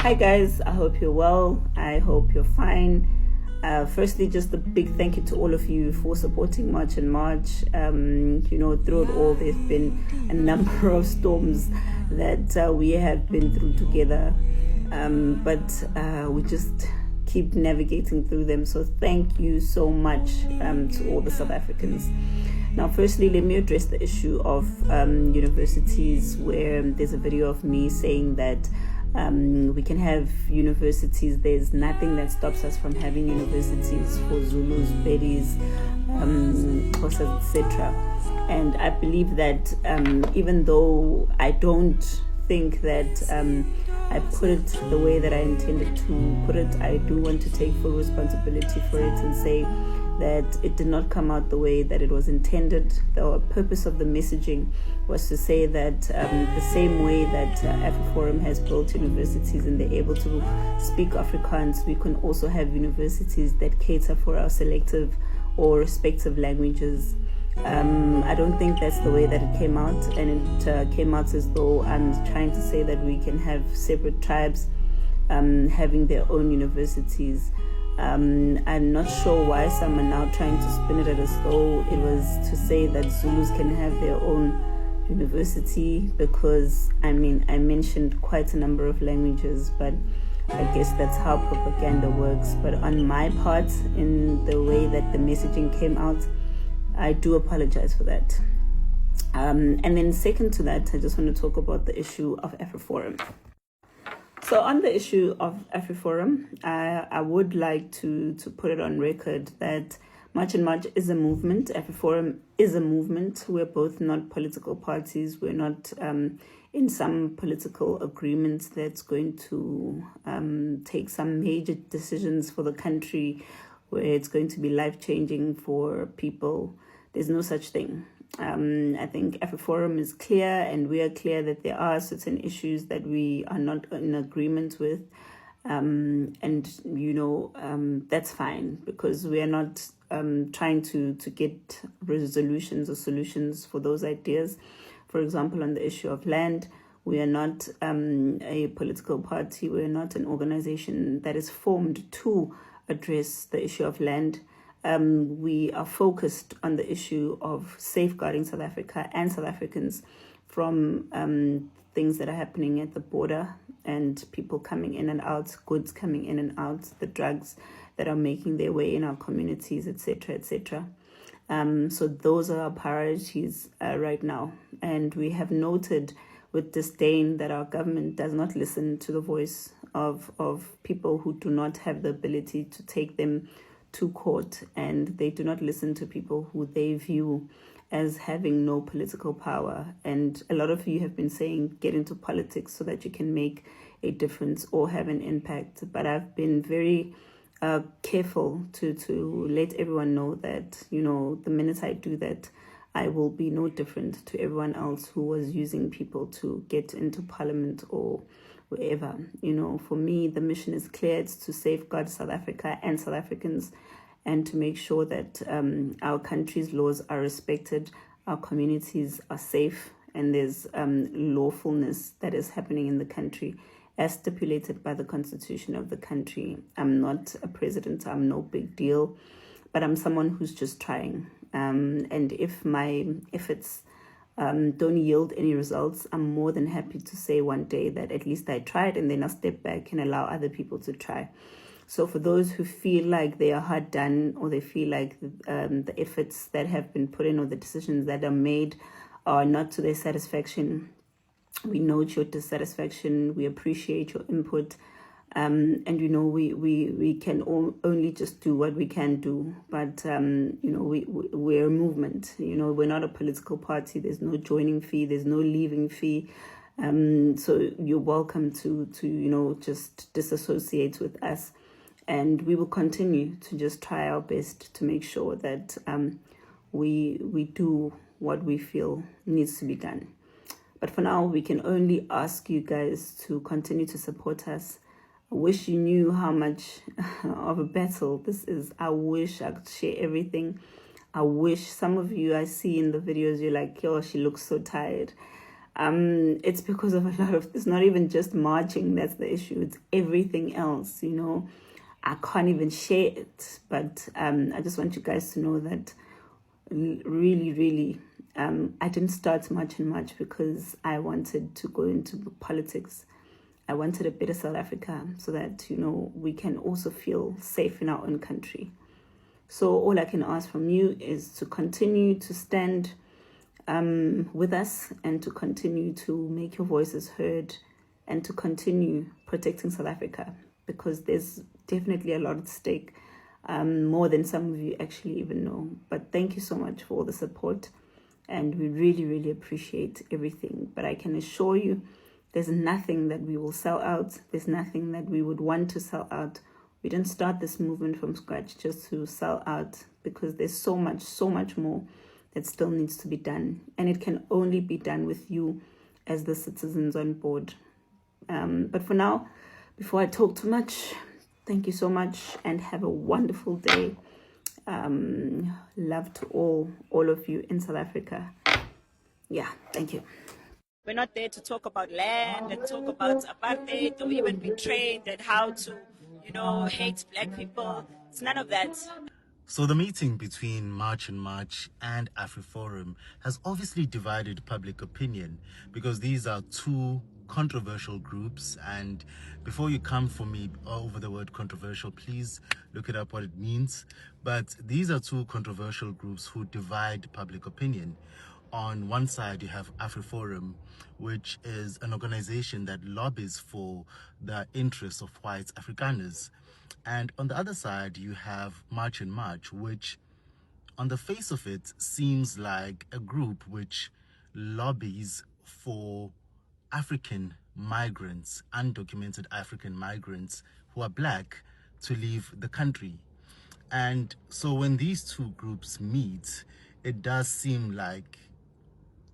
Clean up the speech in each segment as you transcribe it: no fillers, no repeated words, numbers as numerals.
Hi guys, I hope you're well. I hope you're fine. Firstly, just a big thank you to all of you for supporting March and March. Through it all, there's been a number of storms that we have been through together, but we just keep navigating through them. So thank you so much to all the South Africans. Now, firstly, let me address the issue of universities, where there's a video of me saying that we can have universities. There's nothing that stops us from having universities for Zulus, Bedis, Xhosas, etc. And I believe that even though I don't think that I put it the way that I intended to put it, I do want to take full responsibility for it and say that it did not come out the way that it was intended. The purpose of the messaging was to say that the same way that Afriforum has built universities and they're able to speak Afrikaans, we can also have universities that cater for our selective or respective languages. I don't think that's the way that it came out, and it came out as though I'm trying to say that we can have separate tribes having their own universities. I'm not sure why some are now trying to spin it as though it was to say that Zulus can have their own university, because I mentioned quite a number of languages, but I guess that's how propaganda works. But on my part, in the way that the messaging came out, I do apologize for that. And then second to that, I just want to talk about the issue of Afriforum. So on the issue of Afriforum, I would like to put it on record that March and March is a movement. Afriforum is a movement. We're both not political parties. We're not in some political agreements that's going to take some major decisions for the country, where it's going to be life-changing for people. There's no such thing. I think Afriforum is clear, and we are clear that there are certain issues that we are not in agreement with. That's fine, because we are not trying to get resolutions or solutions for those ideas. For example, on the issue of land, we are not a political party. We are not an organization that is formed to address the issue of land. We are focused on the issue of safeguarding South Africa and South Africans from things that are happening at the border, and people coming in and out, goods coming in and out, the drugs that are making their way in our communities, etc., etc. So those are our priorities right now. And we have noted with disdain that our government does not listen to the voice of people who do not have the ability to take them to court, and they do not listen to people who they view as having no political power. And a lot of you have been saying get into politics so that you can make a difference or have an impact. But I've been very careful to let everyone know that, the minute I do that, I will be no different to everyone else who was using people to get into parliament or wherever. For me, the mission is clear. It's to safeguard South Africa and South Africans, and to make sure that our country's laws are respected, our communities are safe, and there's lawfulness that is happening in the country as stipulated by the constitution of the country. I'm not a president. I'm no big deal, but I'm someone who's just trying. And if my efforts don't yield any results, I'm more than happy to say one day that at least I tried, and then I'll step back and allow other people to try. So for those who feel like they are hard done, or they feel like the efforts that have been put in or the decisions that are made are not to their satisfaction, we note your dissatisfaction, we appreciate your input, and we can only just do what we can do. But we're a movement. We're not a political party. There's no joining fee, there's no leaving fee. So you're welcome to just disassociate with us, and we will continue to just try our best to make sure that we do what we feel needs to be done. But for now, we can only ask you guys to continue to support us. I wish you knew how much of a battle this is. I wish I could share everything. I wish some of you I see in the videos, you're like, yo, she looks so tired. It's because of a lot of, it's not even just marching that's the issue, it's everything else, you know. I can't even share it, but I just want you guys to know that really, I didn't start much and much because I wanted to go into politics. I wanted a better South Africa so that, you know, we can also feel safe in our own country. So all I can ask from you is to continue to stand with us and to continue to make your voices heard and to continue protecting South Africa, because there's definitely a lot at stake, more than some of you actually even know. But thank you so much for all the support, and we really appreciate everything. But I can assure you there's nothing that we will sell out. There's nothing that we would want to sell out. We didn't start this movement from scratch just to sell out, because there's so much more that still needs to be done. And it can only be done with you as the citizens on board. But for now, before I talk too much, thank you so much and have a wonderful day. Love to all of you in South Africa. Yeah, thank you. We're not there to talk about land and talk about apartheid or even be trained and how to, you know, hate black people. It's none of that. So the meeting between March and March and Afriforum has obviously divided public opinion, because these are two controversial groups. And before you come for me over the word controversial, please look it up what it means. But these are two controversial groups who divide public opinion. On one side, you have Afriforum, which is an organization that lobbies for the interests of white Afrikaners. And on the other side, you have March and March, which on the face of it seems like a group which lobbies for African migrants, undocumented African migrants who are black, to leave the country. And so when these two groups meet, it does seem like,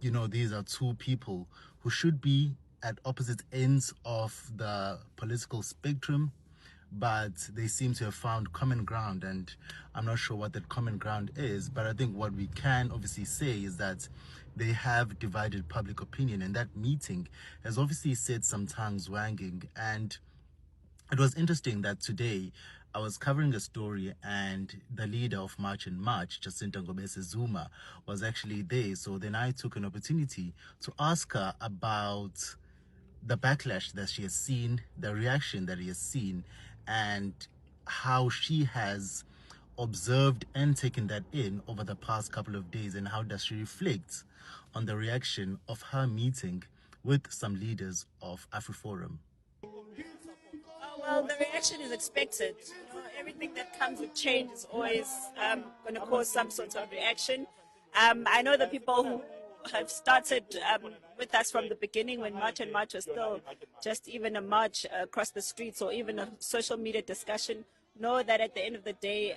you know, these are two people who should be at opposite ends of the political spectrum, but they seem to have found common ground. And I'm not sure what that common ground is, but I think what we can obviously say is that they have divided public opinion, and that meeting has obviously set some tongues wagging. And it was interesting that today I was covering a story and the leader of March and March, Jacinta Zuma, was actually there. So then I took an opportunity to ask her about the backlash that she has seen, the reaction that he has seen, and how she has observed and taken that in over the past couple of days, and how does she reflect on the reaction of her meeting with some leaders of Afriforum. Well, the reaction is expected. You know, everything that comes with change is always going to cause some sort of reaction. I know the people who have started with us from the beginning, when March and March was still just even a march across the streets or even a social media discussion, know that at the end of the day,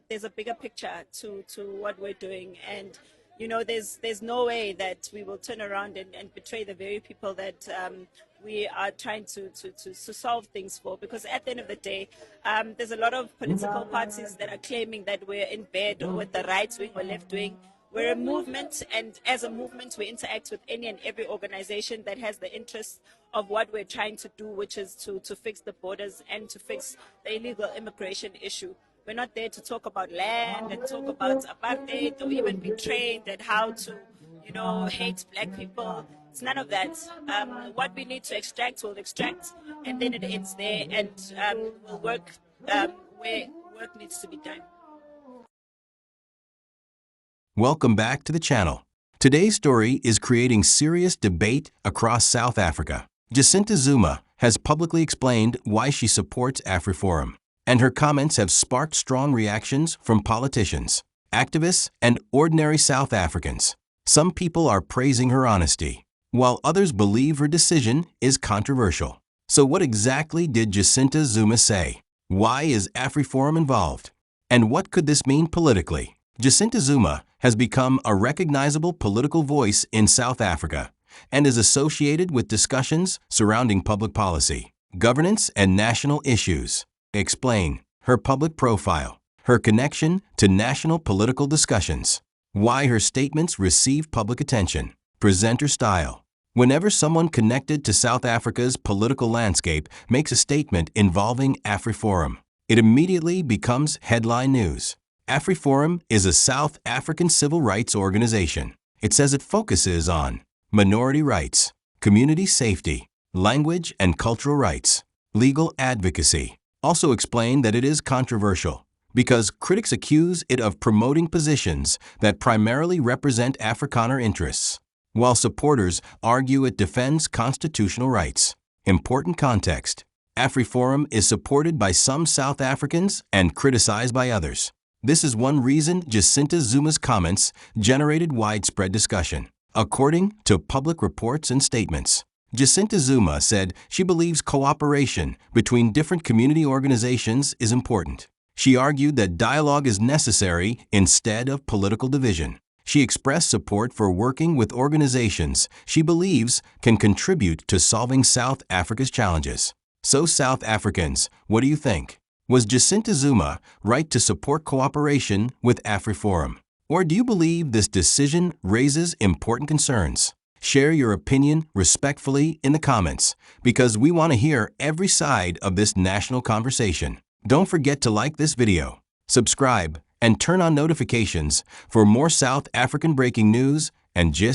there's a bigger picture to what we're doing. And you know, there's no way that we will turn around and betray the very people that we are trying to solve things for. Because at the end of the day, there's a lot of political parties that are claiming that we're in bed with the right wing or left wing. We're a movement, and as a movement, we interact with any and every organization that has the interest of what we're trying to do, which is to fix the borders and to fix the illegal immigration issue. We're not there to talk about land and talk about apartheid or even be trained at how to, you know, hate black people. It's none of that. What we need to extract, we'll extract, and then it ends there, and we'll work where work needs to be done. Welcome back to the channel. Today's story is creating serious debate across South Africa. Jacinta Zuma has publicly explained why she supports Afriforum, and her comments have sparked strong reactions from politicians, activists, and ordinary South Africans. Some people are praising her honesty, while others believe her decision is controversial. So what exactly did Jacinta Zuma say? Why is Afriforum involved? And what could this mean politically? Jacinta Zuma has become a recognizable political voice in South Africa and is associated with discussions surrounding public policy, governance, and national issues. Explain her public profile, her connection to national political discussions, why her statements receive public attention, presenter style, Whenever someone connected to South Africa's political landscape makes a statement involving Afriforum, it immediately becomes headline news. Afriforum is a South African civil rights organization. It says it focuses on minority rights, community safety, language and cultural rights, legal advocacy. Also explained that it is controversial because critics accuse it of promoting positions that primarily represent Afrikaner interests, while supporters argue it defends constitutional rights. Important context: Afriforum is supported by some South Africans and criticized by others. This is one reason Jacinta Zuma's comments generated widespread discussion. According to public reports and statements, Jacinta Zuma said she believes cooperation between different community organizations is important. She argued that dialogue is necessary instead of political division. She expressed support for working with organizations she believes can contribute to solving South Africa's challenges. So South Africans, what do you think? Was Jacinta Zuma right to support cooperation with Afriforum? Or do you believe this decision raises important concerns? Share your opinion respectfully in the comments because we want to hear every side of this national conversation. Don't forget to like this video, subscribe, and turn on notifications for more South African breaking news and gist.